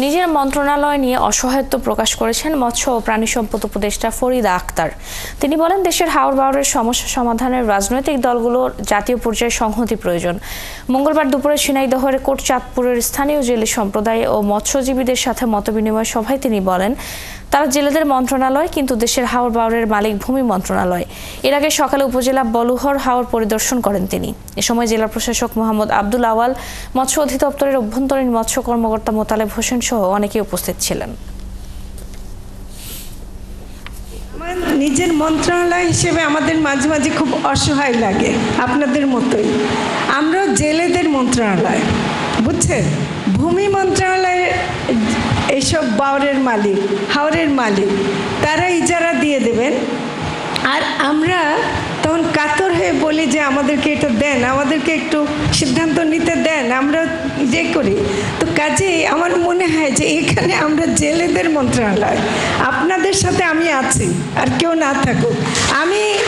নিজের মন্ত্রণালয় নিয়ে অসহায়ত্ব প্রকাশ করেছেন মৎস্য ও প্রাণী সম্পদ উপদেষ্টা ফরিদা আক্তার। তিনি বলেন, দেশের হাওর-বাওরের সমস্যা সমাধানের রাজনৈতিক দলগুলোর জাতীয় পর্যায়ে সংহতি প্রয়োজন। মঙ্গলবার দুপুরে ঝিনাইদহের কোটচাঁদপুরের স্থানীয় জেলে সম্প্রদায় ও মৎস্যজীবীদের সাথে মতবিনিময় সভায় তিনি বলেন, তারা জেলেদের মন্ত্রণালয়, কিন্তু দেশের হাওর-বাওরের মালিক ভূমি মন্ত্রণালয়। এর আগে সকালে উপজেলা বলুহর হাওর পরিদর্শন করেন তিনি। এ সময় জেলা প্রশাসক মোহাম্মদ আব্দুল আওয়াল, মৎস্য অধিদপ্তরের অভ্যন্তরীণ মৎস্য কর্মকর্তা মোতালেব হোসেন সহ অনেকে উপস্থিত ছিলেন। নিজের মন্ত্রণালয় হিসেবে আমাদের মাঝে মাঝে খুব অসহায় লাগে, আপনাদের মতোই। আমরা জেলেদের মন্ত্রণালয়, বুঝছেন? ভূমি মন্ত্রণালয়ের এইসব বাওরের মালিক, হাওরের মালিক, তারা ইজারা দিয়ে দেবেন, আর আমরা তখন কাতর হয়ে বলি যে আমাদেরকে এটা দেন, আমাদেরকে একটু সিদ্ধান্ত নিতে দেন, আমরা ইয়ে করি। তো কাজেই আমার মনে হয় যে এখানে আমরা জেলেদের মন্ত্রণালয়, আপনাদের সাথে আমি আছি, আর কেউ না থাকুক। আমি